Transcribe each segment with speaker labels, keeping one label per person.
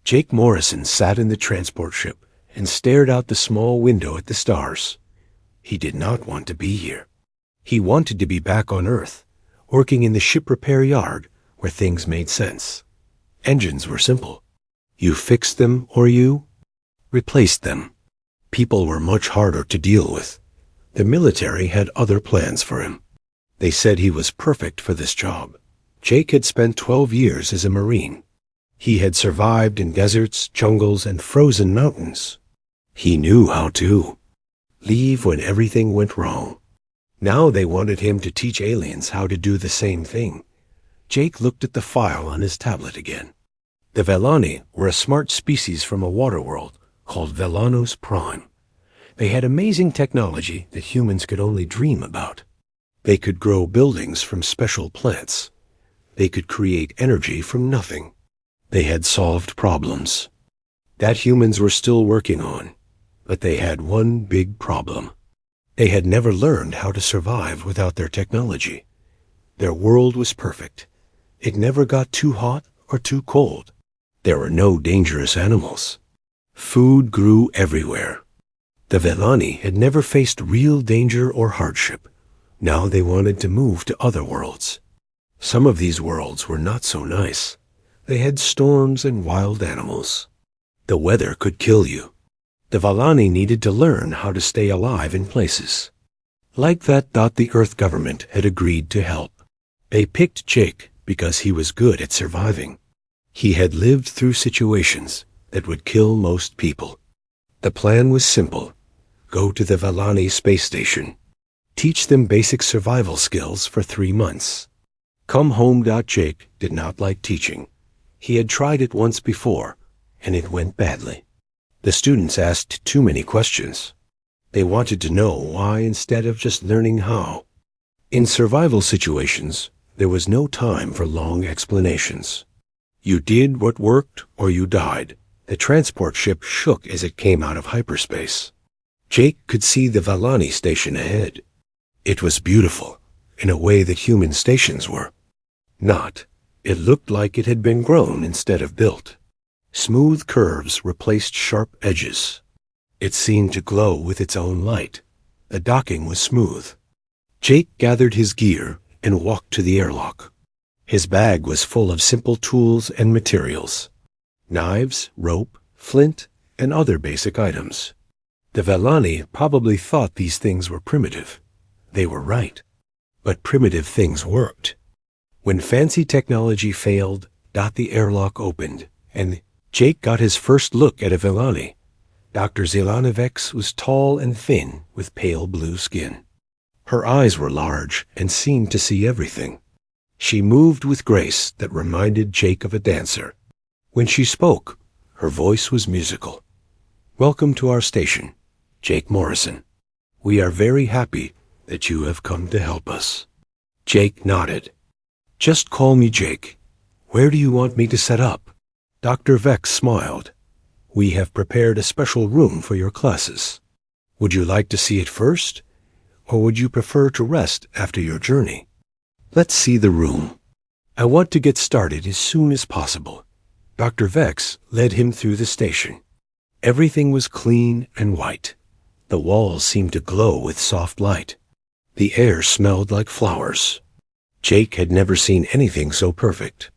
Speaker 1: Jake Morrison sat in the transport ship and stared out the small window at the stars. He did not want to be here. He wanted to be back on Earth, working in the ship repair yard where things made sense. Engines were simple. You fixed them or you replaced them. People were much harder to deal with. The military had other plans for him. They said he was perfect for this job. Jake had spent 12 years as a Marine. He had survived in deserts, jungles, and frozen mountains. He knew how to leave when everything went wrong. Now they wanted him to teach aliens how to do the same thing. Jake looked at the file on his tablet again. The Velani were a smart species from a water world called Velanos Prime. They had amazing technology that humans could only dream about. They could grow buildings from special plants. They could create energy from nothing. They had solved problems that humans were still working on, but they had one big problem. They had never learned how to survive without their technology. Their world was perfect. It never got too hot or too cold. There were no dangerous animals. Food grew everywhere. The Velani had never faced real danger or hardship. Now they wanted to move to other worlds. Some of these worlds were not so nice. They had storms and wild animals. The weather could kill you. The Velani needed to learn how to stay alive in places. Like that, the Earth government had agreed to help. They picked Jake because he was good at surviving. He had lived through situations that would kill most people. The plan was simple. Go to the Velani space station. Teach them basic survival skills for 3 months. Come home. Jake did not like teaching. He had tried it once before, and it went badly. The students asked too many questions. They wanted to know why instead of just learning how. In survival situations, there was no time for long explanations. You did what worked or you died. The transport ship shook as it came out of hyperspace. Jake could see the Velani station ahead. It was beautiful, in a way that human stations were. Not. It looked like it had been grown instead of built. Smooth curves replaced sharp edges. It seemed to glow with its own light. The docking was smooth. Jake gathered his gear and walked to the airlock. His bag was full of simple tools and materials. Knives, rope, flint, and other basic items. The Velani probably thought these things were primitive. They were right. But primitive things worked. When fancy technology failed, the airlock opened, and Jake got his first look at a Velani. Dr. Zelanovex was tall and thin with pale blue skin. Her eyes were large and seemed to see everything. She moved with grace that reminded Jake of a dancer. When she spoke, her voice was musical. Welcome to our station, Jake Morrison. We are very happy that you have come to help us. Jake nodded. Just call me Jake. Where do you want me to set up? Dr. Vex smiled. We have prepared a special room for your classes. Would you like to see it first, or would you prefer to rest after your journey? Let's see the room. I want to get started as soon as possible. Dr. Vex led him through the station. Everything was clean and white. The walls seemed to glow with soft light. The air smelled like flowers. Jake had never seen anything so perfect.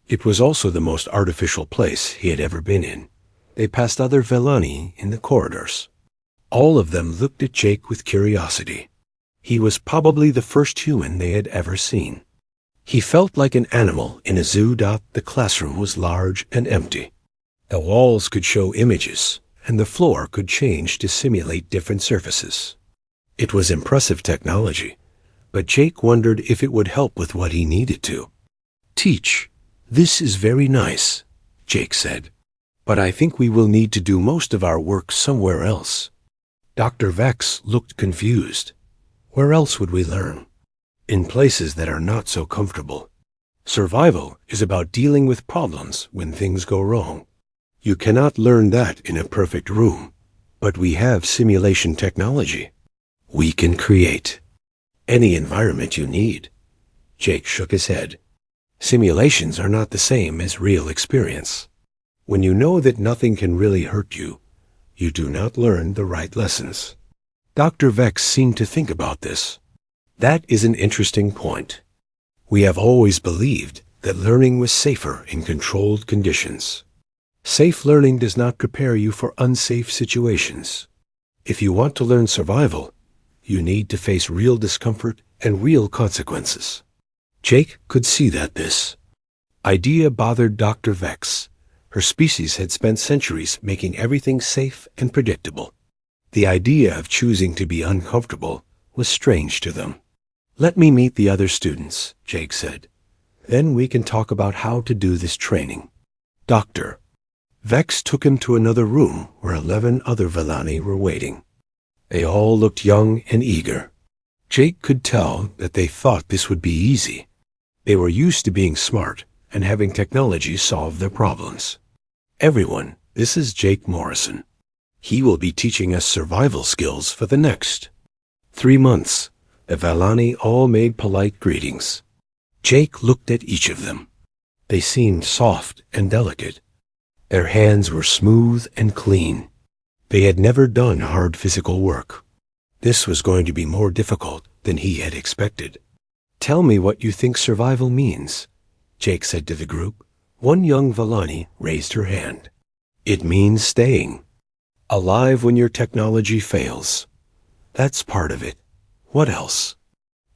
Speaker 1: It was also the most artificial place he had ever been in. They passed other Velani in the corridors. All of them looked at Jake with curiosity. He was probably the first human they had ever seen. He felt like an animal in a zoo. The classroom was large and empty. The walls could show images, and the floor could change to simulate different surfaces. It was impressive technology, but Jake wondered if it would help with what he needed to. Teach. This is very nice, Jake said, but I think we will need to do most of our work somewhere else. Dr. Vex looked confused. Where else would we learn? In places that are not so comfortable. Survival is about dealing with problems when things go wrong. You cannot learn that in a perfect room, but we have simulation technology. We can create any environment you need. Jake shook his head. Simulations are not the same as real experience. When you know that nothing can really hurt you, you do not learn the right lessons. Dr. Vex seemed to think about this. That is an interesting point. We have always believed that learning was safer in controlled conditions. Safe learning does not prepare you for unsafe situations. If you want to learn survival, you need to face real discomfort and real consequences. Jake could see that this idea bothered Dr. Vex. Her species had spent centuries making everything safe and predictable. The idea of choosing to be uncomfortable was strange to them. "Let me meet the other students," Jake said. "Then we can talk about how to do this training." Dr. Vex took him to another room where 11 other Vellani were waiting. They all looked young and eager. Jake could tell that they thought this would be easy. They were used to being smart and having technology solve their problems. "Everyone, this is Jake Morrison. He will be teaching us survival skills for the next 3 months." The Vellani all made polite greetings. Jake looked at each of them. They seemed soft and delicate. Their hands were smooth and clean. They had never done hard physical work. This was going to be more difficult than he had expected. "Tell me what you think survival means," Jake said to the group. One young Vellani raised her hand. "It means staying alive when your technology fails. That's part of it. What else?"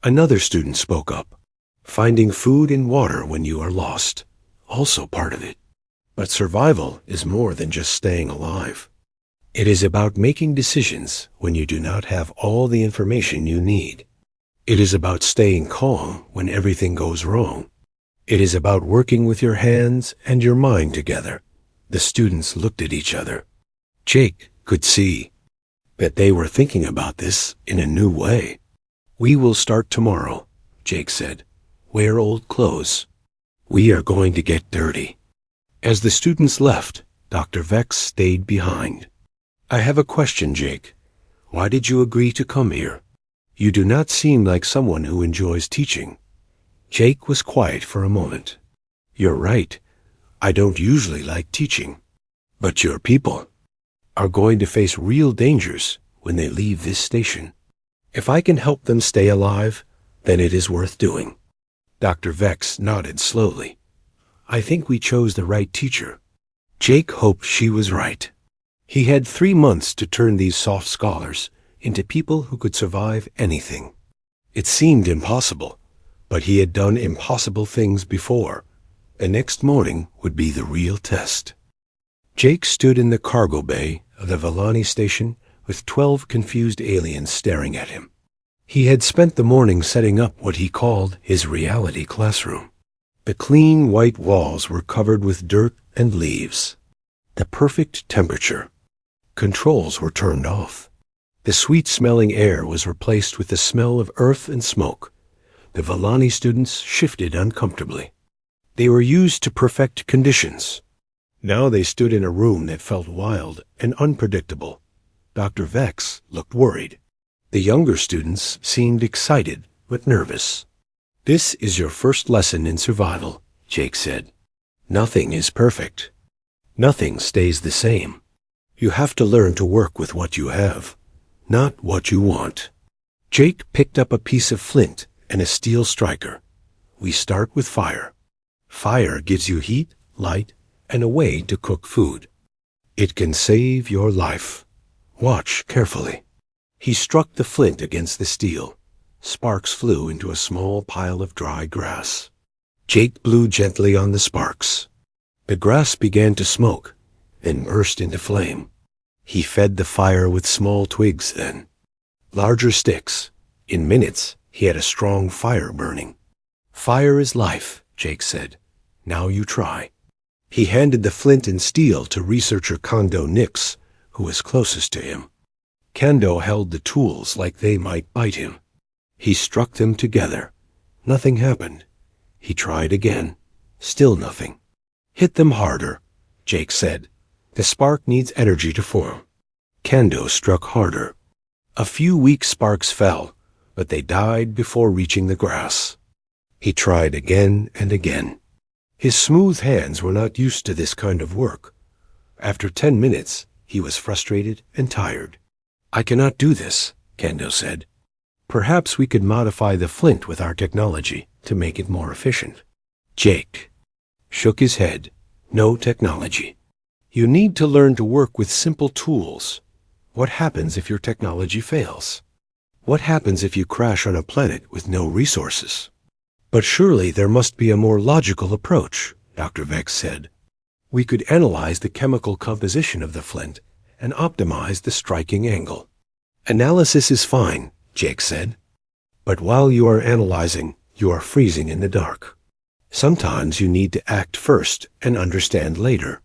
Speaker 1: Another student spoke up. "Finding food and water when you are lost. Also part of it. But survival is more than just staying alive. It is about making decisions when you do not have all the information you need. It is about staying calm when everything goes wrong. It is about working with your hands and your mind together." The students looked at each other. Jake could see that they were thinking about this in a new way. "We will start tomorrow," Jake said. "Wear old clothes. We are going to get dirty." As the students left, Dr. Vex stayed behind. "I have a question, Jake. Why did you agree to come here? You do not seem like someone who enjoys teaching." Jake was quiet for a moment. "You're right. I don't usually like teaching. But your people are going to face real dangers when they leave this station. If I can help them stay alive, then it is worth doing." Dr. Vex nodded slowly. "I think we chose the right teacher." Jake hoped she was right. He had 3 months to turn these soft scholars into people who could survive anything. It seemed impossible, but he had done impossible things before. The next morning would be the real test. Jake stood in the cargo bay of the Vellani station with 12 confused aliens staring at him. He had spent the morning setting up what he called his reality classroom. The clean white walls were covered with dirt and leaves. The perfect temperature. Controls were turned off. The sweet-smelling air was replaced with the smell of earth and smoke. The Vellani students shifted uncomfortably. They were used to perfect conditions. Now they stood in a room that felt wild and unpredictable. Dr. Vex looked worried. The younger students seemed excited but nervous. "This is your first lesson in survival," Jake said. "Nothing is perfect. Nothing stays the same. You have to learn to work with what you have, not what you want." Jake picked up a piece of flint and a steel striker. "We start with fire. Fire gives you heat, light, and a way to cook food. It can save your life. Watch carefully." He struck the flint against the steel. Sparks flew into a small pile of dry grass. Jake blew gently on the sparks. The grass began to smoke, then burst into flame. He fed the fire with small twigs then. Larger sticks. In minutes, he had a strong fire burning. "Fire is life," Jake said. "Now you try." He handed the flint and steel to researcher Kondo Nix, who was closest to him. Kondo held the tools like they might bite him. He struck them together. Nothing happened. He tried again. Still nothing. "Hit them harder," Jake said. "The spark needs energy to form." Kondo struck harder. A few weak sparks fell, but they died before reaching the grass. He tried again and again. His smooth hands were not used to this kind of work, After 10 minutes, he was frustrated and tired. "I cannot do this," Kendo said. "Perhaps we could modify the flint with our technology to make it more efficient." Jake shook his head. "No technology. You need to learn to work with simple tools. What happens if your technology fails? What happens if you crash on a planet with no resources?" "But surely there must be a more logical approach," Dr. Vex said. "We could analyze the chemical composition of the flint and optimize the striking angle." "Analysis is fine," Jake said. "But while you are analyzing, you are freezing in the dark. Sometimes you need to act first and understand later."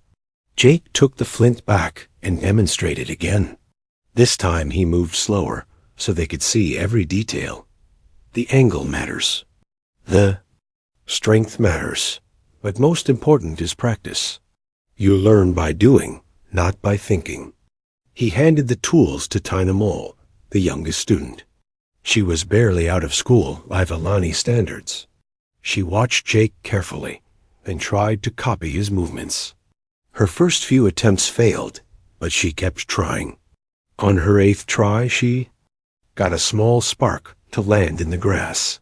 Speaker 1: Jake took the flint back and demonstrated again. This time he moved slower so they could see every detail. The angle matters. The strength matters. But most important is practice. You learn by doing, not by thinking. He handed the tools to Tina Mole, the youngest student. She was barely out of school by Vellani standards. She watched Jake carefully and tried to copy his movements. Her first few attempts failed, but she kept trying. On her 8th try, she got a small spark to land in the grass.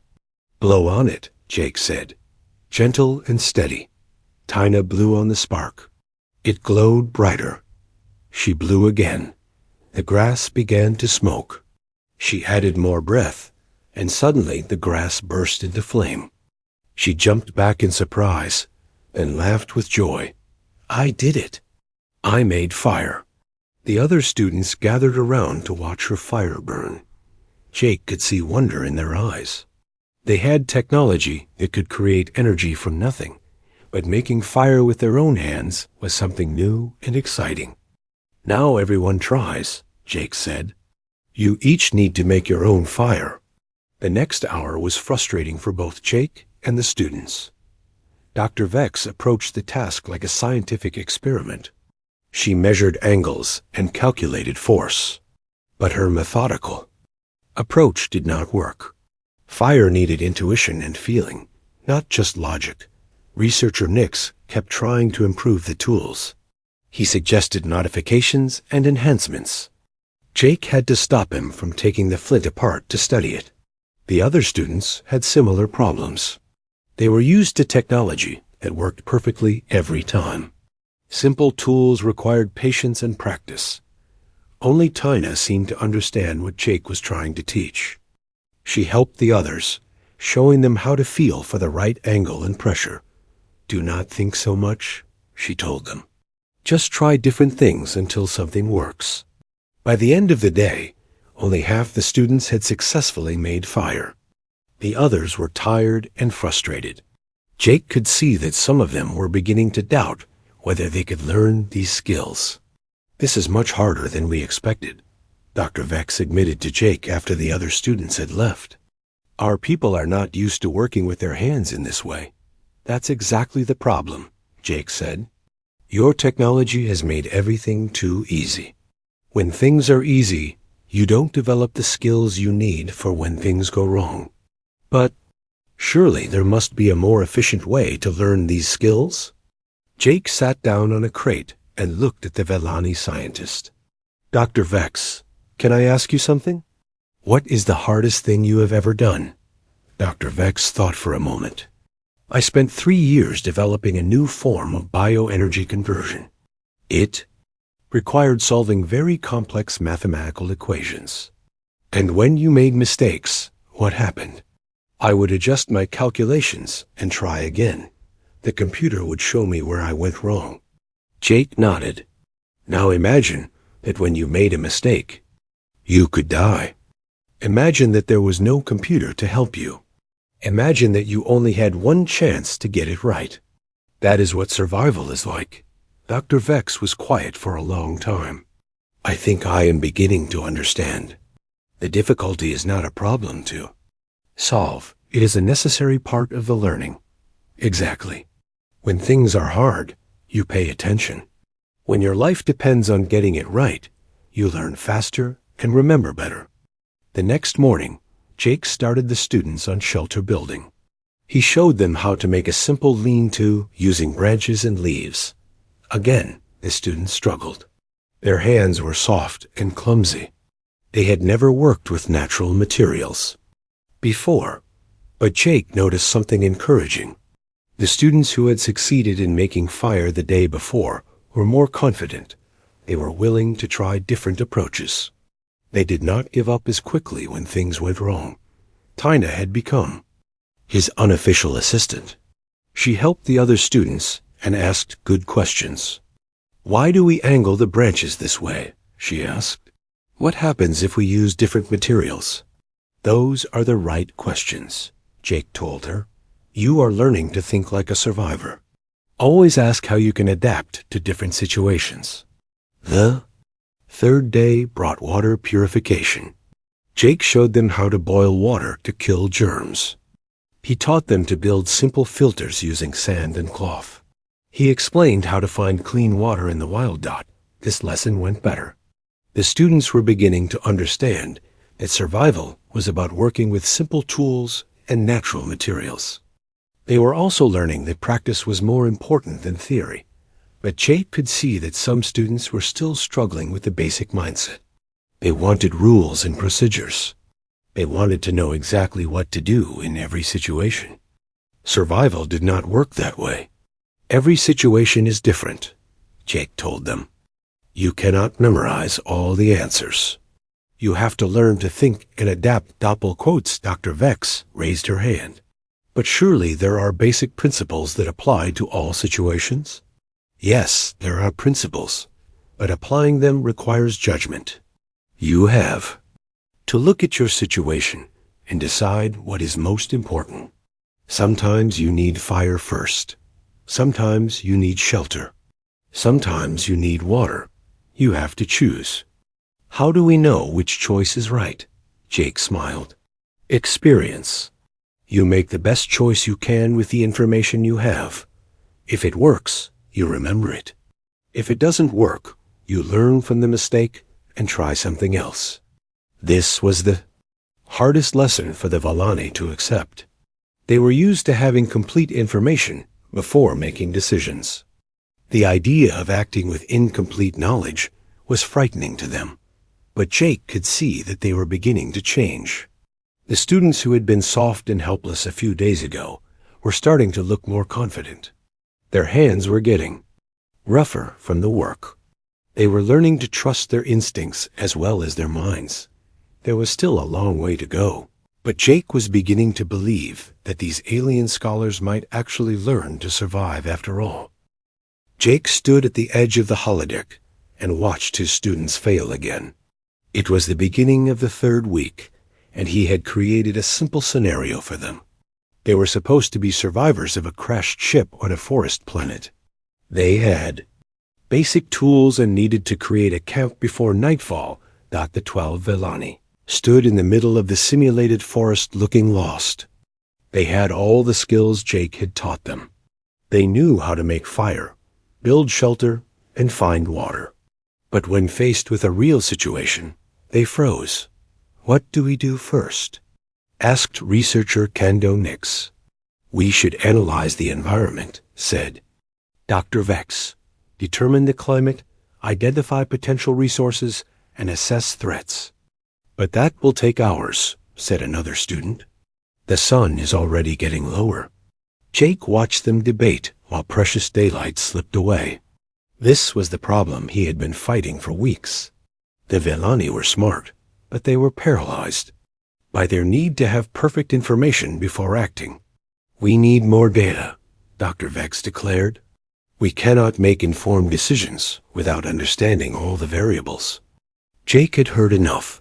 Speaker 1: "Blow on it," Jake said. Gentle and steady. Tina blew on the spark. It glowed brighter. She blew again. The grass began to smoke. She added more breath, and suddenly the grass burst into flame. She jumped back in surprise and laughed with joy. "I did it. I made fire." The other students gathered around to watch her fire burn. Jake could see wonder in their eyes. They had technology that could create energy from nothing, but making fire with their own hands was something new and exciting. "Now everyone tries," Jake said. "You each need to make your own fire." The next hour was frustrating for both Jake and the students. Dr. Vex approached the task like a scientific experiment. She measured angles and calculated force. But her methodical approach did not work. Fire needed intuition and feeling, not just logic. Researcher Nix kept trying to improve the tools. He suggested modifications and enhancements. Jake had to stop him from taking the flint apart to study it. The other students had similar problems. They were used to technology that worked perfectly every time. Simple tools required patience and practice. Only Tina seemed to understand what Jake was trying to teach. She helped the others, showing them how to feel for the right angle and pressure. "Do not think so much," she told them. "Just try different things until something works." By the end of the day, only half the students had successfully made fire. The others were tired and frustrated. Jake could see that some of them were beginning to doubt whether they could learn these skills. "This is much harder than we expected," Dr. Vex admitted to Jake after the other students had left. "Our people are not used to working with their hands in this way." "That's exactly the problem," Jake said. "Your technology has made everything too easy. When things are easy, you don't develop the skills you need for when things go wrong." "But surely there must be a more efficient way to learn these skills?" Jake sat down on a crate and looked at the Vellani scientist. "Dr. Vex, can I ask you something? What is the hardest thing you have ever done?" Dr. Vex thought for a moment. "I spent 3 years developing a new form of bioenergy conversion. It required solving very complex mathematical equations. And when you made mistakes, what happened? I would adjust my calculations and try again. The computer would show me where I went wrong." Jake nodded. "Now imagine that when you made a mistake, you could die. Imagine that there was no computer to help you. Imagine that you only had one chance to get it right. That is what survival is like." Dr. Vex was quiet for a long time. "I think I am beginning to understand. The difficulty is not a problem to solve. It is a necessary part of the learning." "Exactly. When things are hard, you pay attention. When your life depends on getting it right, you learn faster and remember better." The next morning, Jake started the students on shelter building. He showed them how to make a simple lean-to using branches and leaves. Again, The students struggled. Their hands were soft and clumsy. They had never worked with natural materials before, but Jake noticed something encouraging. The students who had succeeded in making fire the day before were more confident. They were willing to try different approaches. They did not give up as quickly when things went wrong. Tina had become his unofficial assistant. She helped the other students and asked good questions. "Why do we angle the branches this way?" she asked. "What happens if we use different materials?" "Those are the right questions," Jake told her. "You are learning to think like a survivor. Always ask how you can adapt to different situations." The third day brought water purification. Jake showed them how to boil water to kill germs. He taught them to build simple filters using sand and cloth. He explained how to find clean water in the wild. This lesson went better. The students were beginning to understand that survival was about working with simple tools and natural materials. They were also learning that practice was more important than theory, but Jake could see that some students were still struggling with the basic mindset. They wanted rules and procedures. They wanted to know exactly what to do in every situation. Survival did not work that way. Every situation is different, Jake told them. You cannot memorize all the answers. You have to learn to think and adapt. Dr. Vex raised her hand. But surely there are basic principles that apply to all situations? Yes, there are principles, but applying them requires judgment. You have to look at your situation and decide what is most important. Sometimes you need fire first. Sometimes you need shelter. Sometimes you need water. You have to choose. How do we know which choice is right? Jake smiled. Experience. You make the best choice you can with the information you have. If it works, you remember it. If it doesn't work, you learn from the mistake and try something else. This was the hardest lesson for the Valani to accept. They were used to having complete information before making decisions. The idea of acting with incomplete knowledge was frightening to them, but Jake could see that they were beginning to change. The students who had been soft and helpless a few days ago were starting to look more confident. Their hands were getting rougher from the work. They were learning to trust their instincts as well as their minds. There was still a long way to go, but Jake was beginning to believe that these alien scholars might actually learn to survive after all. Jake stood at the edge of the holodeck and watched his students fail again. It was the beginning of the third week, and he had created a simple scenario for them. They were supposed to be survivors of a crashed ship on a forest planet. They had basic tools and needed to create a camp before nightfall. The 12 Velani stood in the middle of the simulated forest looking lost. They had all the skills Jake had taught them. They knew how to make fire, build shelter, and find water. But when faced with a real situation, they froze. What do we do first? Asked researcher Kando Nix. We should analyze the environment, said Dr. Vex. Determine the climate, identify potential resources, and assess threats. But that will take hours, said another student. The sun is already getting lower. Jake watched them debate while precious daylight slipped away. This was the problem he had been fighting for weeks. The Velani were smart, but they were paralyzed by their need to have perfect information before acting. We need more data, Dr. Vex declared. We cannot make informed decisions without understanding all the variables. Jake had heard enough.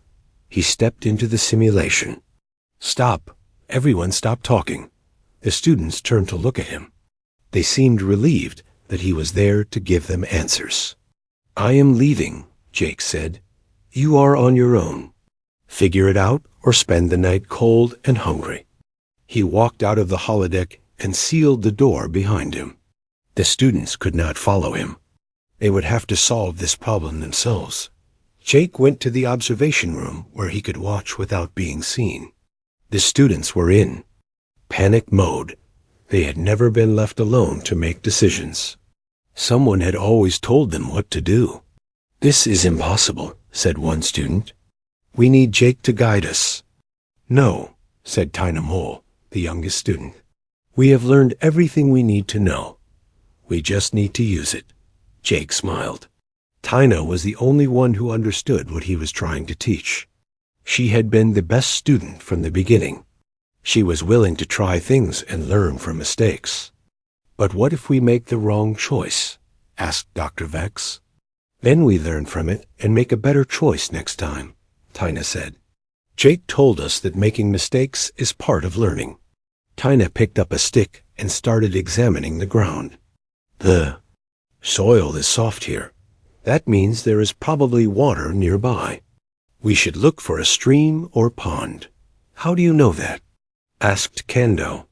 Speaker 1: He stepped into the simulation. Stop. Everyone stopped talking. The students turned to look at him. They seemed relieved that he was there to give them answers. I am leaving, Jake said. You are on your own. Figure it out or spend the night cold and hungry. He walked out of the holodeck and sealed the door behind him. The students could not follow him. They would have to solve this problem themselves. Jake went to the observation room where he could watch without being seen. The students were in panic mode. They had never been left alone to make decisions. Someone had always told them what to do. "This is impossible," said one student. "We need Jake to guide us." "No," said Tina Mole, the youngest student. "We have learned everything we need to know. We just need to use it." Jake smiled. Tina was the only one who understood what he was trying to teach. She had been the best student from the beginning. She was willing to try things and learn from mistakes. "But what if we make the wrong choice?" asked Dr. Vex. "Then we learn from it and make a better choice next time," Tina said. "Jake told us that making mistakes is part of learning." Tina picked up a stick and started examining the ground. "The soil is soft here. That means there is probably water nearby. We should look for a stream or pond." "How do you know that?" asked Kendo.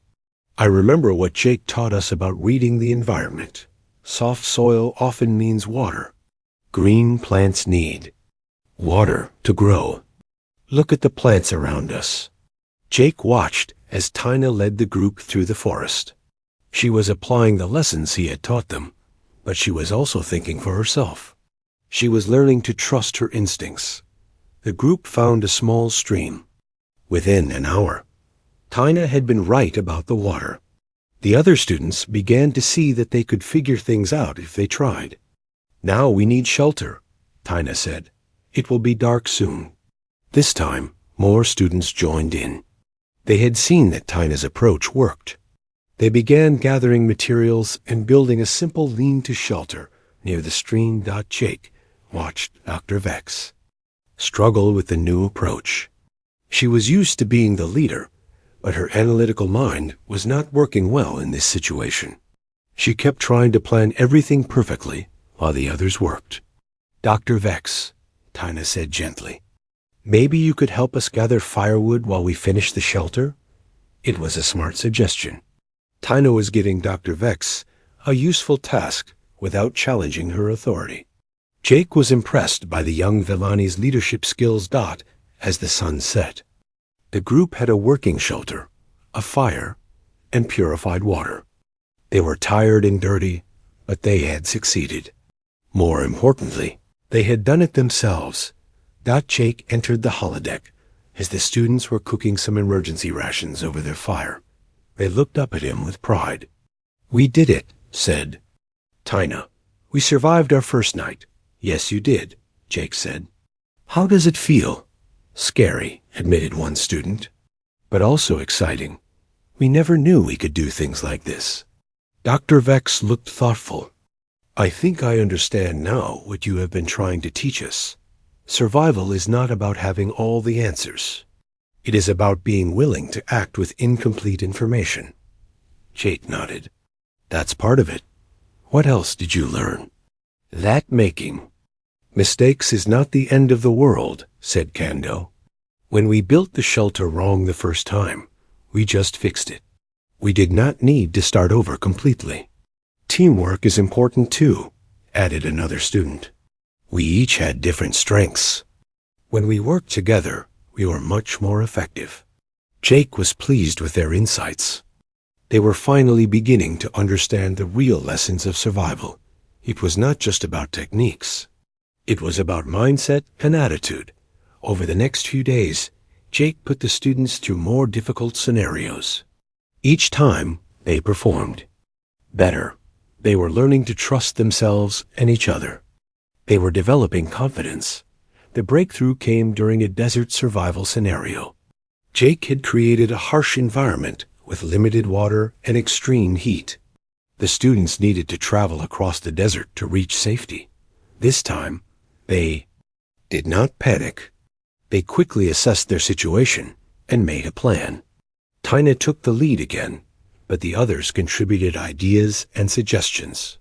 Speaker 1: "I remember what Jake taught us about reading the environment. Soft soil often means water. Green plants need water to grow. Look at the plants around us." Jake watched as Tina led the group through the forest. She was applying the lessons he had taught them, but she was also thinking for herself. She was learning to trust her instincts. The group found a small stream. Within an hour, Tina had been right about the water. The other students began to see that they could figure things out if they tried. "Now we need shelter," Tina said. "It will be dark soon." This time, more students joined in. They had seen that Tina's approach worked. They began gathering materials and building a simple lean-to shelter near the stream. Jake watched Dr. Vex struggle with the new approach. She was used to being the leader, but her analytical mind was not working well in this situation. She kept trying to plan everything perfectly while the others worked. "Dr. Vex," Tina said gently, "maybe you could help us gather firewood while we finish the shelter?" It was a smart suggestion. Tina was giving Dr. Vex a useful task without challenging her authority. Jake was impressed by the young Villani's leadership skills. As the sun set, the group had a working shelter, a fire, and purified water. They were tired and dirty, but they had succeeded. More importantly, they had done it themselves. Jake entered the holodeck as the students were cooking some emergency rations over their fire. They looked up at him with pride. "We did it," said Tina. "We survived our first night." "Yes, you did," Jake said. "How does it feel?" "Scary," admitted one student, "but also exciting. We never knew we could do things like this." Dr. Vex looked thoughtful. "I think I understand now what you have been trying to teach us. Survival is not about having all the answers. It is about being willing to act with incomplete information." Jake nodded. "That's part of it. What else did you learn?" "That making mistakes is not the end of the world," said Kando. "When we built the shelter wrong the first time, we just fixed it. We did not need to start over completely." "Teamwork is important too," added another student. "We each had different strengths. When we worked together, we were much more effective." Jake was pleased with their insights. They were finally beginning to understand the real lessons of survival. It was not just about techniques. It was about mindset and attitude. Over the next few days, Jake put the students through more difficult scenarios. Each time, they performed better. They were learning to trust themselves and each other. They were developing confidence. The breakthrough came during a desert survival scenario. Jake had created a harsh environment with limited water and extreme heat. The students needed to travel across the desert to reach safety. This time, they did not panic. They quickly assessed their situation and made a plan. Tina took the lead again, but the others contributed ideas and suggestions.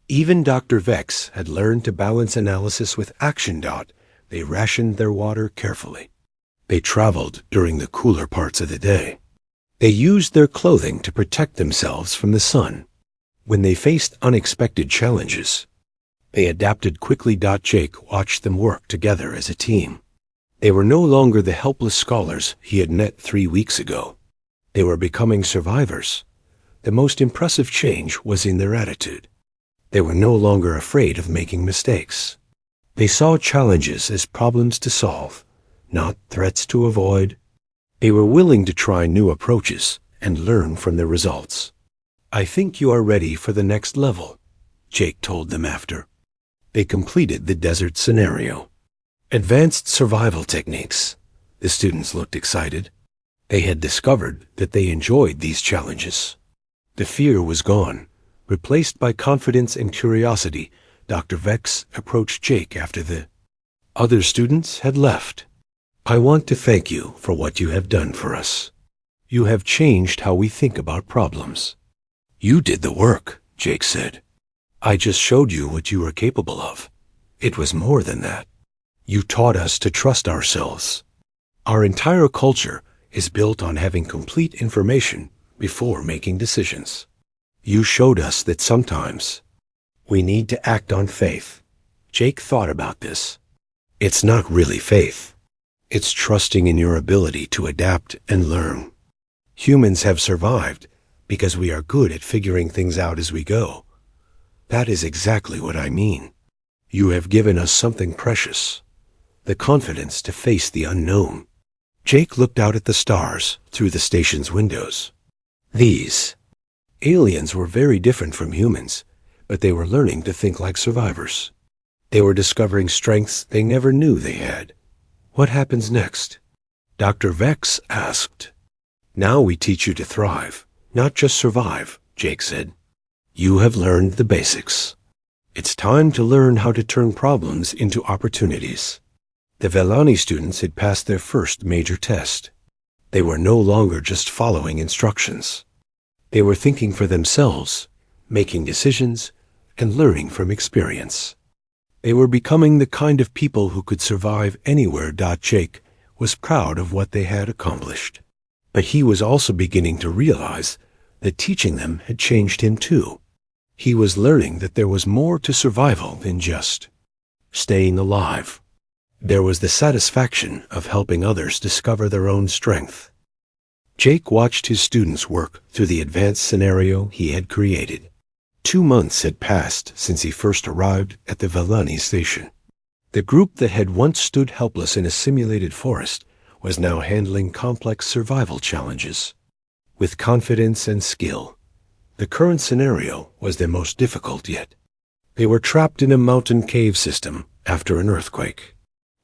Speaker 1: Even Dr. Vex had learned to balance analysis with action. They rationed their water carefully. They traveled during the cooler parts of the day. They used their clothing to protect themselves from the sun. When they faced unexpected challenges, they adapted quickly. Jake watched them work together as a team. They were no longer the helpless scholars he had met 3 weeks ago. They were becoming survivors. The most impressive change was in their attitude. They were no longer afraid of making mistakes. They saw challenges as problems to solve, not threats to avoid. They were willing to try new approaches and learn from the results. "I think you are ready for the next level," Jake told them after. They completed the desert scenario. Advanced survival techniques. The students looked excited. They had discovered that they enjoyed these challenges. The fear was gone, replaced by confidence and curiosity. Dr. Vex approached Jake after the other students had left. "I want to thank you for what you have done for us. You have changed how we think about problems." "You did the work," Jake said. "I just showed you what you were capable of. It was more than that. You taught us to trust ourselves. Our entire culture is built on having complete information before making decisions. You showed us that sometimes we need to act on faith." Jake thought about this. It's not really faith. It's trusting in your ability to adapt and learn. Humans have survived because we are good at figuring things out as we go. That is exactly what I mean. You have given us something precious, the confidence to face the unknown. Jake looked out at the stars through the station's windows. These aliens were very different from humans, but they were learning to think like survivors. They were discovering strengths they never knew they had. "What happens next?" Dr. Vex asked. "Now we teach you to thrive, not just survive," Jake said. "You have learned the basics. It's time to learn how to turn problems into opportunities." The Vellani students had passed their first major test. They were no longer just following instructions. They were thinking for themselves, making decisions, and learning from experience. They were becoming the kind of people who could survive anywhere. Jake was proud of what they had accomplished. But he was also beginning to realize that teaching them had changed him too. He was learning that there was more to survival than just staying alive. There was the satisfaction of helping others discover their own strength. Jake watched his students work through the advanced scenario he had created. 2 months had passed since he first arrived at the Vellani station. The group that had once stood helpless in a simulated forest was now handling complex survival challenges. With confidence and skill, the current scenario was their most difficult yet. They were trapped in a mountain cave system after an earthquake.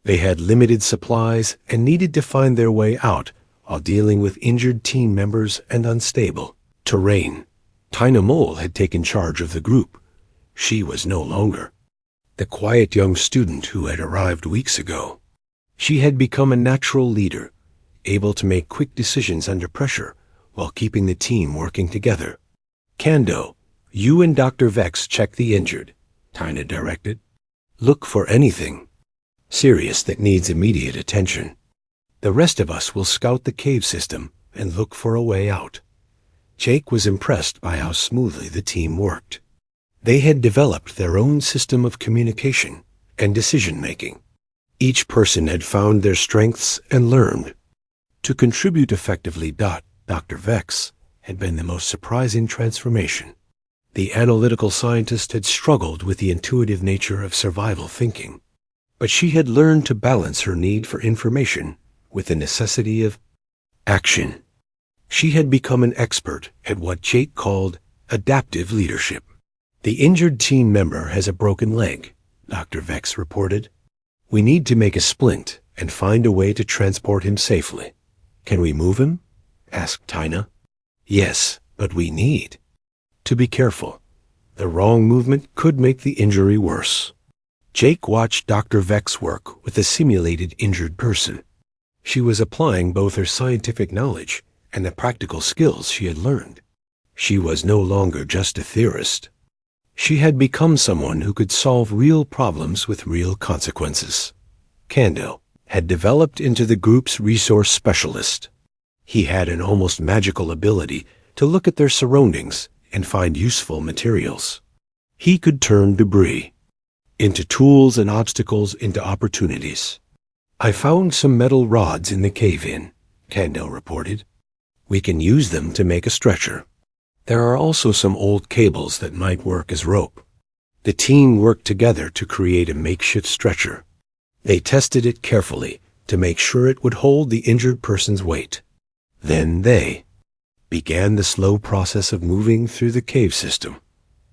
Speaker 1: They had limited supplies and needed to find their way out while dealing with injured team members and unstable terrain. Tina Mole had taken charge of the group. She was no longer the quiet young student who had arrived weeks ago. She had become a natural leader, able to make quick decisions under pressure while keeping the team working together. "Kando, you and Dr. Vex check the injured," Tina directed. "Look for anything serious that needs immediate attention. The rest of us will scout the cave system and look for a way out." Jake was impressed by how smoothly the team worked. They had developed their own system of communication and decision-making. Each person had found their strengths and learned to contribute effectively. Dr. Vex had been the most surprising transformation. The analytical scientist had struggled with the intuitive nature of survival thinking, but she had learned to balance her need for information with the necessity of action. She had become an expert at what Jake called adaptive leadership. "The injured team member has a broken leg," Dr. Vex reported. "We need to make a splint and find a way to transport him safely." "Can we move him?" asked Tina. "Yes, but we need to be careful. The wrong movement could make the injury worse." Jake watched Dr. Vex work with a simulated injured person. She was applying both her scientific knowledge and the practical skills she had learned. She was no longer just a theorist. She had become someone who could solve real problems with real consequences. Kando had developed into the group's resource specialist. He had an almost magical ability to look at their surroundings and find useful materials. He could turn debris into tools and obstacles into opportunities. "I found some metal rods in the cave-in," Kando reported. "We can use them to make a stretcher. There are also some old cables that might work as rope." The team worked together to create a makeshift stretcher. They tested it carefully to make sure it would hold the injured person's weight. Then they began the slow process of moving through the cave system.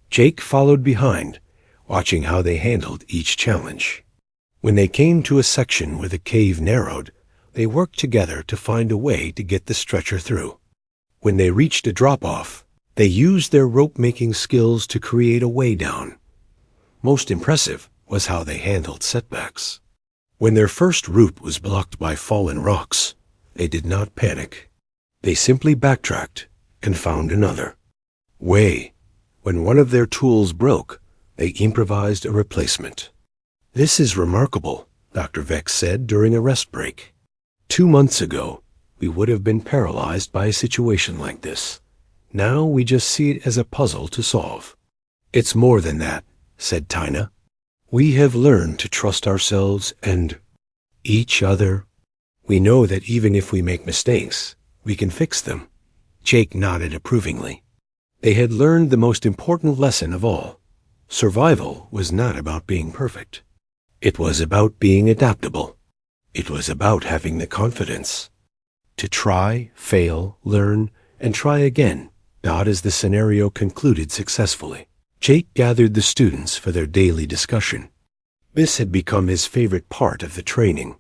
Speaker 1: Jake followed behind, watching how they handled each challenge. When they came to a section where the cave narrowed, they worked together to find a way to get the stretcher through. When they reached a drop-off, they used their rope-making skills to create a way down. Most impressive was how they handled setbacks. When their first route was blocked by fallen rocks, they did not panic. They simply backtracked and found another way. When one of their tools broke, they improvised a replacement. "This is remarkable," Dr. Vex said during a rest break. 2 months ago, we would have been paralyzed by a situation like this. Now we just see it as a puzzle to solve. "It's more than that," said Tina. "We have learned to trust ourselves and each other. We know that even if we make mistakes, we can fix them." Jake nodded approvingly. They had learned the most important lesson of all. Survival was not about being perfect. It was about being adaptable. It was about having the confidence to try, fail, learn, and try again, not as the scenario concluded successfully. Jake gathered the students for their daily discussion. This had become his favorite part of the training.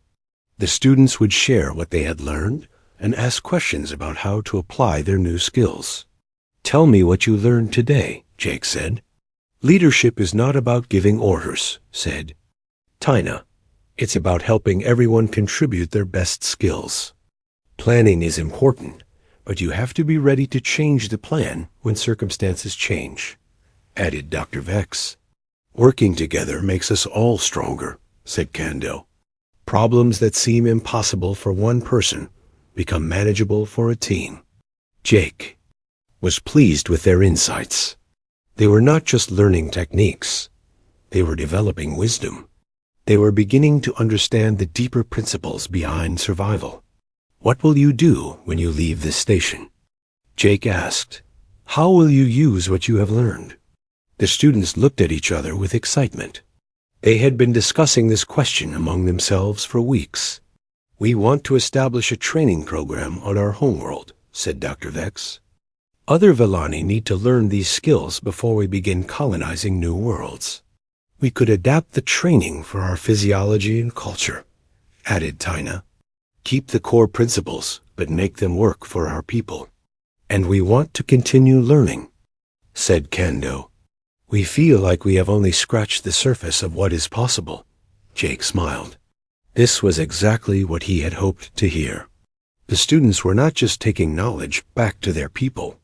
Speaker 1: The students would share what they had learned and ask questions about how to apply their new skills. "Tell me what you learned today," Jake said. "Leadership is not about giving orders," said Tina. "It's about helping everyone contribute their best skills. Planning is important, but you have to be ready to change the plan when circumstances change," added Dr. Vex. "Working together makes us all stronger," said Kando. "Problems that seem impossible for one person become manageable for a team." Jake was pleased with their insights. They were not just learning techniques. They were developing wisdom. They were beginning to understand the deeper principles behind survival. "What will you do when you leave this station?" Jake asked. "How will you use what you have learned?" The students looked at each other with excitement. They had been discussing this question among themselves for weeks. "We want to establish a training program on our homeworld," said Dr. Vex. "Other Villani need to learn these skills before we begin colonizing new worlds. We could adapt the training for our physiology and culture," added Tina. "Keep the core principles, but make them work for our people." "And we want to continue learning," said Kando. "We feel like we have only scratched the surface of what is possible." Jake smiled. This was exactly what he had hoped to hear. The students were not just taking knowledge back to their people.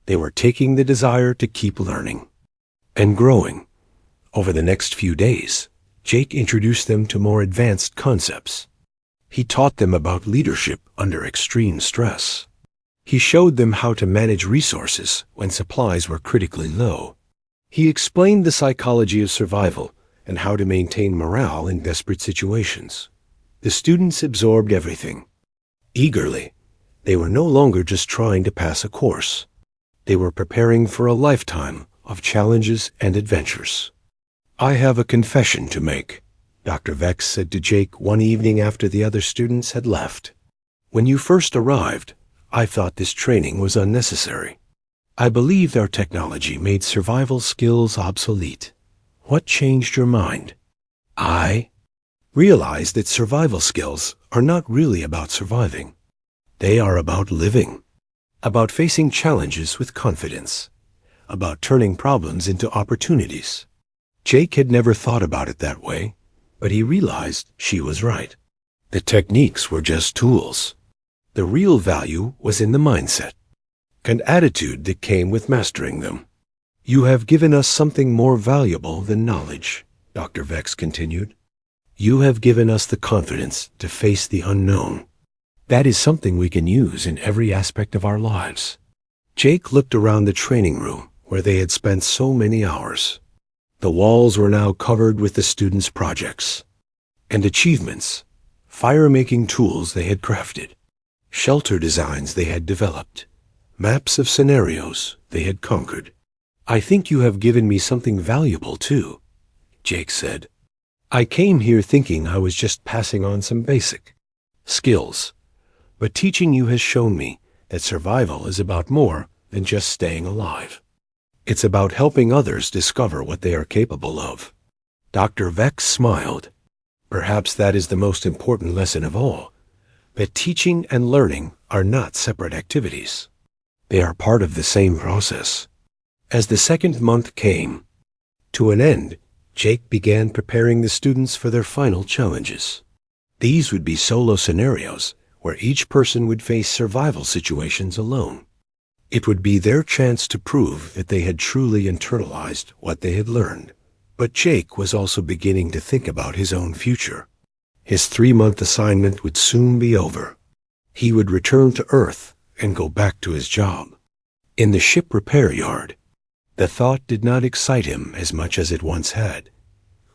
Speaker 1: They were taking the desire to keep learning and growing. Over the next few days, Jake introduced them to more advanced concepts. He taught them about leadership under extreme stress. He showed them how to manage resources when supplies were critically low. He explained the psychology of survival and how to maintain morale in desperate situations. The students absorbed everything eagerly. They were no longer just trying to pass a course. They were preparing for a lifetime of challenges and adventures. "I have a confession to make," Dr. Vex said to Jake one evening after the other students had left. "When you first arrived, I thought this training was unnecessary. I believed our technology made survival skills obsolete. What changed your mind?" "I realized that survival skills are not really about surviving. They are about living, about facing challenges with confidence, about turning problems into opportunities." Jake had never thought about it that way, but he realized she was right. The techniques were just tools. The real value was in the mindset and attitude that came with mastering them. "You have given us something more valuable than knowledge," Dr. Vex continued. "You have given us the confidence to face the unknown. That is something we can use in every aspect of our lives." Jake looked around the training room where they had spent so many hours. The walls were now covered with the students' projects and achievements, fire-making tools they had crafted, shelter designs they had developed, maps of scenarios they had conquered. I think you have given me something valuable, too, Jake said. I came here thinking I was just passing on some basic skills, but teaching you has shown me that survival is about more than just staying alive. It's about helping others discover what they are capable of. Dr. Vex smiled. Perhaps that is the most important lesson of all, that teaching and learning are not separate activities. They are part of the same process. As the second month came to an end, Jake began preparing the students for their final challenges. These would be solo scenarios where each person would face survival situations alone. It would be their chance to prove that they had truly internalized what they had learned. But Jake was also beginning to think about his own future. His 3-month assignment would soon be over. He would return to Earth and go back to his job. In the ship repair yard, the thought did not excite him as much as it once had.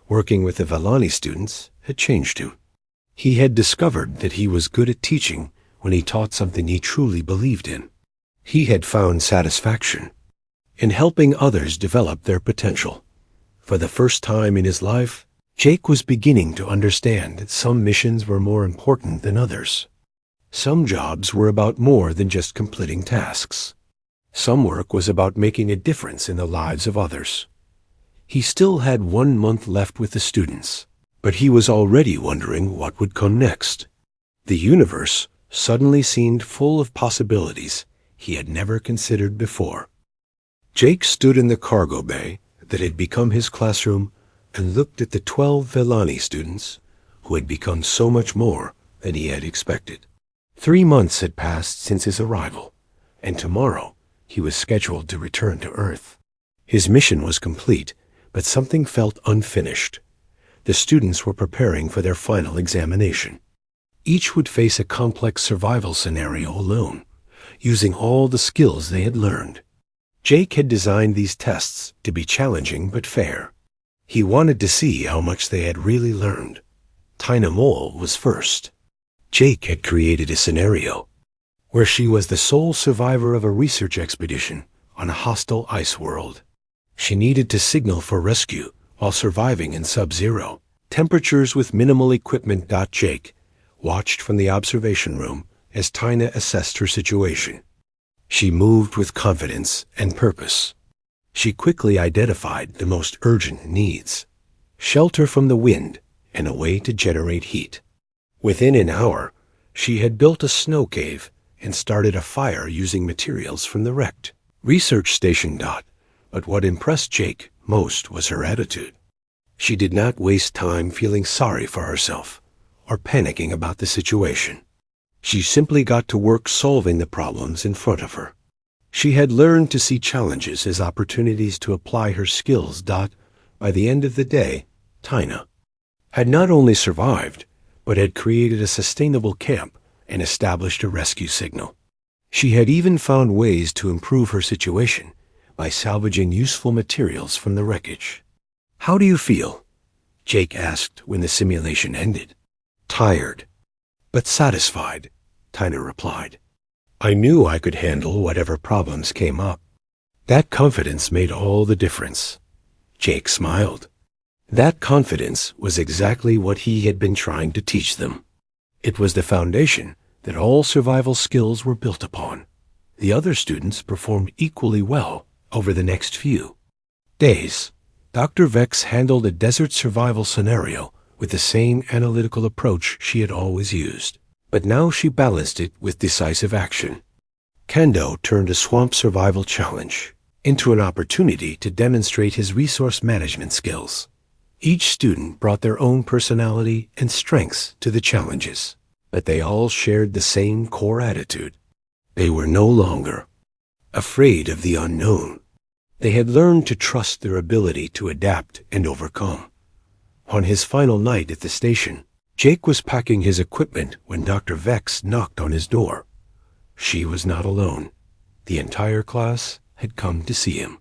Speaker 1: Working with the Vellani students had changed him. He had discovered that he was good at teaching when he taught something he truly believed in. He had found satisfaction in helping others develop their potential. For the first time in his life, Jake was beginning to understand that some missions were more important than others. Some jobs were about more than just completing tasks. Some work was about making a difference in the lives of others. He still had 1 month left with the students, but he was already wondering what would come next. The universe suddenly seemed full of possibilities he had never considered before. Jake stood in the cargo bay that had become his classroom and looked at the 12 Vellani students who had become so much more than he had expected. 3 months had passed since his arrival, and tomorrow he was scheduled to return to Earth. His mission was complete, but something felt unfinished. The students were preparing for their final examination. Each would face a complex survival scenario alone, using all the skills they had learned. Jake had designed these tests to be challenging but fair. He wanted to see how much they had really learned. Tina Mole was first. Jake had created a scenario where she was the sole survivor of a research expedition on a hostile ice world. She needed to signal for rescue while surviving in sub-zero temperatures with minimal equipment. Jake watched from the observation room as Tina assessed her situation. She moved with confidence and purpose. She quickly identified the most urgent needs: shelter from the wind and a way to generate heat. Within an hour, she had built a snow cave and started a fire using materials from the wrecked research station. But what impressed Jake most was her attitude. She did not waste time feeling sorry for herself or panicking about the situation. She simply got to work solving the problems in front of her. She had learned to see challenges as opportunities to apply her skills. By the end of the day, Tina had not only survived, but had created a sustainable camp and established a rescue signal. She had even found ways to improve her situation by salvaging useful materials from the wreckage. "How do you feel?" Jake asked when the simulation ended. "Tired, but satisfied," Tina replied. "I knew I could handle whatever problems came up." That confidence made all the difference. Jake smiled. That confidence was exactly what he had been trying to teach them. It was the foundation that all survival skills were built upon. The other students performed equally well over the next few days. Dr. Vex handled a desert survival scenario with the same analytical approach she had always used, but now she balanced it with decisive action. Kendo turned a swamp survival challenge into an opportunity to demonstrate his resource management skills. Each student brought their own personality and strengths to the challenges, but they all shared the same core attitude. They were no longer afraid of the unknown. They had learned to trust their ability to adapt and overcome. On his final night at the station, Jake was packing his equipment when Dr. Vex knocked on his door. She was not alone. The entire class had come to see him.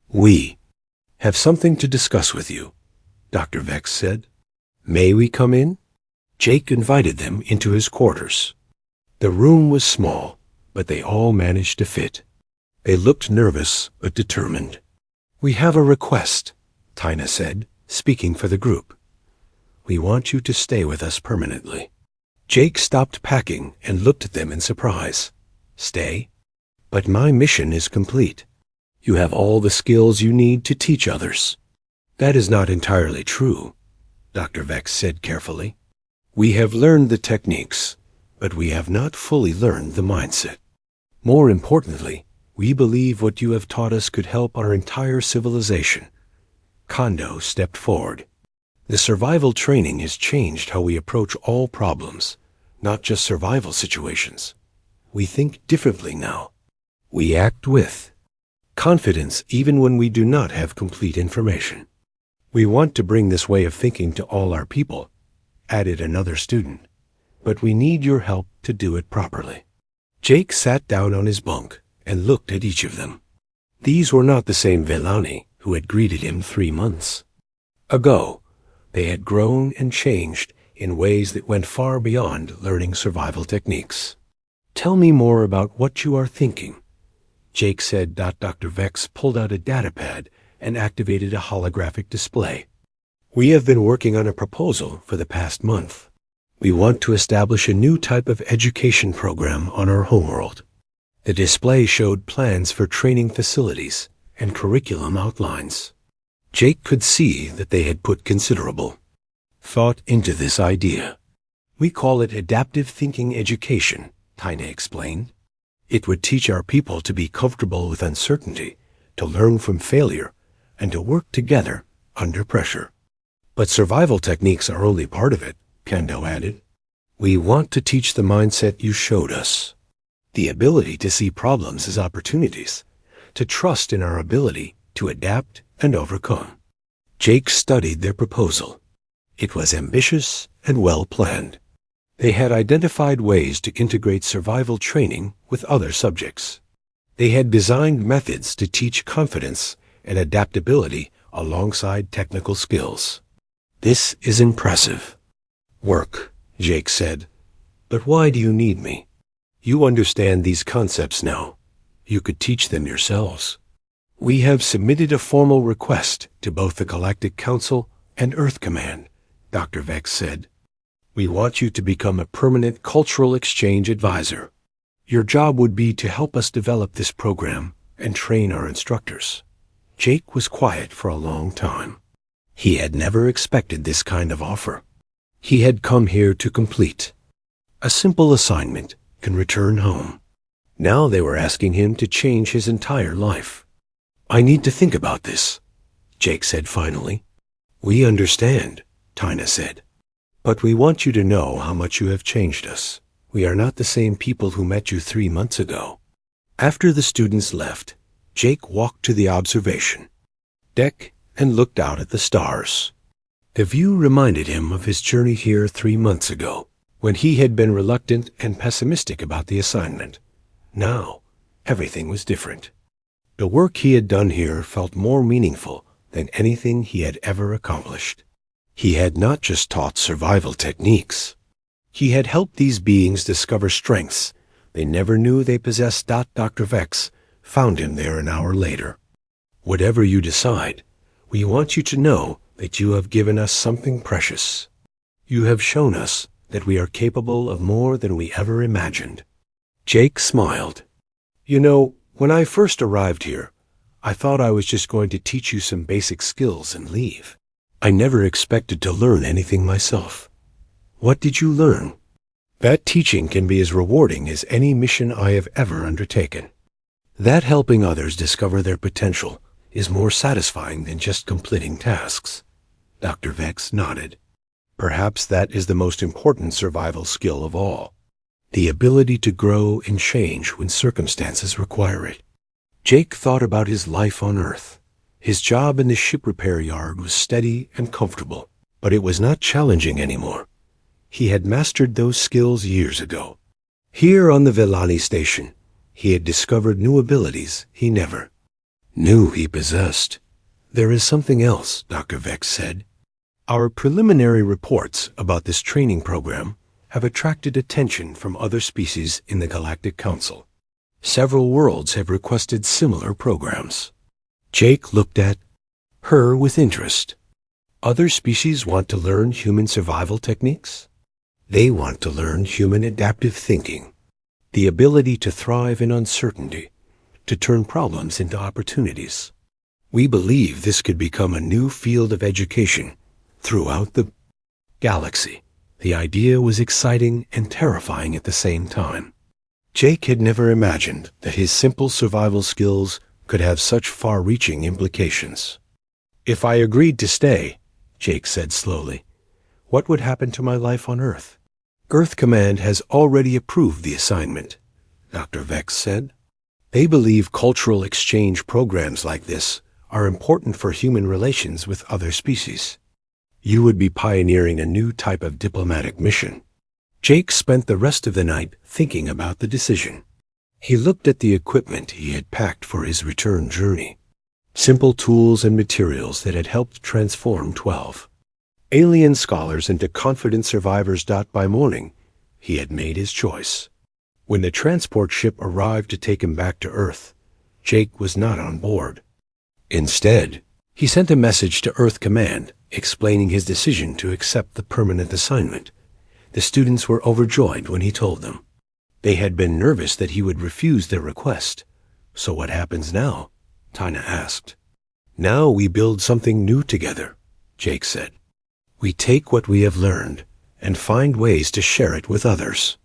Speaker 1: "We have something to discuss with you," Dr. Vex said. "May we come in?" Jake invited them into his quarters. The room was small, but they all managed to fit. They looked nervous but determined. We have a request, Tina said, speaking for the group. We want you to stay with us permanently. Jake stopped packing and looked at them in surprise. Stay? But my mission is complete. You have all the skills you need to teach others. That is not entirely true, Dr. Vex said carefully. We have learned the techniques, but we have not fully learned the mindset. More importantly, we believe what you have taught us could help our entire civilization. Kondo stepped forward. The survival training has changed how we approach all problems, not just survival situations. We think differently now. We act with confidence even when we do not have complete information. We want to bring this way of thinking to all our people, added another student, but we need your help to do it properly. Jake sat down on his bunk and looked at each of them. These were not the same Vellani who had greeted him 3 months ago. They had grown and changed in ways that went far beyond learning survival techniques. Tell me more about what you are thinking, Jake said. Dr. Vex pulled out a datapad and activated a holographic display. We have been working on a proposal for the past month. We want to establish a new type of education program on our homeworld. The display showed plans for training facilities and curriculum outlines. Jake could see that they had put considerable thought into this idea. We call it adaptive thinking education, Tina explained. It would teach our people to be comfortable with uncertainty, to learn from failure, and to work together under pressure. But survival techniques are only part of it, Kendo added. We want to teach the mindset you showed us. The ability to see problems as opportunities, to trust in our ability to adapt and overcome. Jake studied their proposal. It was ambitious and well planned. They had identified ways to integrate survival training with other subjects. They had designed methods to teach confidence and adaptability alongside technical skills. This is impressive work, Jake said. But why do you need me? You understand these concepts now. You could teach them yourselves. We have submitted a formal request to both the Galactic Council and Earth Command, Dr. Vex said. We want you to become a permanent cultural exchange advisor. Your job would be to help us develop this program and train our instructors. Jake was quiet for a long time. He had never expected this kind of offer. He had come here to complete a simple assignment and return home. Now they were asking him to change his entire life. I need to think about this, Jake said finally. We understand, Tina said. But we want you to know how much you have changed us. We are not the same people who met you 3 months ago. After the students left, Jake walked to the observation deck and looked out at the stars. The view reminded him of his journey here 3 months ago, when he had been reluctant and pessimistic about the assignment. Now, everything was different. The work he had done here felt more meaningful than anything he had ever accomplished. He had not just taught survival techniques. He had helped these beings discover strengths they never knew they possessed. Dr. Vex found him there an hour later. Whatever you decide, we want you to know that you have given us something precious. You have shown us that we are capable of more than we ever imagined. Jake smiled. You know, when I first arrived here, I thought I was just going to teach you some basic skills and leave. I never expected to learn anything myself. What did you learn? That teaching can be as rewarding as any mission I have ever undertaken. That helping others discover their potential is more satisfying than just completing tasks. Dr. Vex nodded. Perhaps that is the most important survival skill of all. The ability to grow and change when circumstances require it. Jake thought about his life on Earth. His job in the ship repair yard was steady and comfortable, but it was not challenging anymore. He had mastered those skills years ago. Here on the Vellani station, he had discovered new abilities he never knew he possessed. There is something else, Dr. Vex said. Our preliminary reports about this training program have attracted attention from other species in the Galactic Council. Several worlds have requested similar programs. Jake looked at her with interest. Other species want to learn human survival techniques. They want to learn human adaptive thinking, the ability to thrive in uncertainty, to turn problems into opportunities. We believe this could become a new field of education throughout the galaxy. The idea was exciting and terrifying at the same time. Jake had never imagined that his simple survival skills could have such far-reaching implications. If I agreed to stay, Jake said slowly, what would happen to my life on Earth? Earth Command has already approved the assignment, Dr. Vex said. They believe cultural exchange programs like this are important for human relations with other species. You would be pioneering a new type of diplomatic mission. Jake spent the rest of the night thinking about the decision. He looked at the equipment he had packed for his return journey. Simple tools and materials that had helped transform 12 alien scholars into confident survivors. By morning, he had made his choice. When the transport ship arrived to take him back to Earth, Jake was not on board. Instead, he sent a message to Earth Command explaining his decision to accept the permanent assignment. The students were overjoyed when he told them. They had been nervous that he would refuse their request. So what happens now? Tina asked. Now we build something new together, Jake said. We take what we have learned and find ways to share it with others.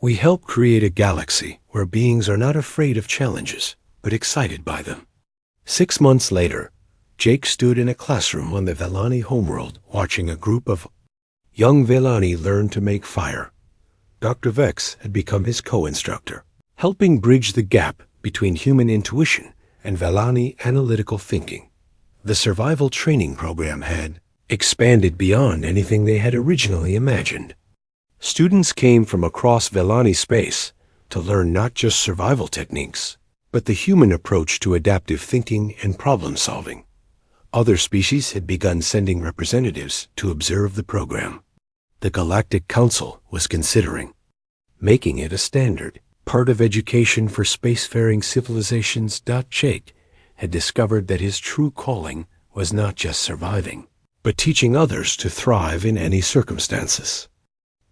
Speaker 1: We help create a galaxy where beings are not afraid of challenges, but excited by them. 6 months later, Jake stood in a classroom on the Velani homeworld watching a group of young Velani learn to make fire. Dr. Vex had become his co-instructor, helping bridge the gap between human intuition and Velani analytical thinking. The survival training program had expanded beyond anything they had originally imagined. Students came from across Velani space to learn not just survival techniques, but the human approach to adaptive thinking and problem solving. Other species had begun sending representatives to observe the program. The Galactic Council was considering making it a standard part of education for spacefaring civilizations. Jake had discovered that his true calling was not just surviving, but teaching others to thrive in any circumstances.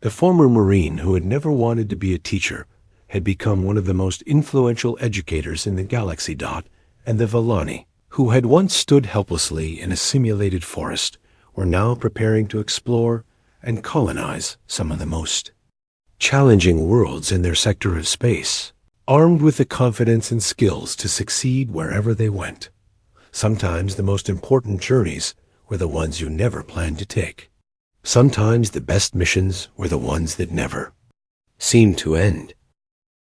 Speaker 1: The former Marine who had never wanted to be a teacher had become one of the most influential educators in the galaxy. And the Velani, who had once stood helplessly in a simulated forest, were now preparing to explore and colonize some of the most challenging worlds in their sector of space, armed with the confidence and skills to succeed wherever they went. Sometimes the most important journeys were the ones you never planned to take. Sometimes the best missions were the ones that never seemed to end.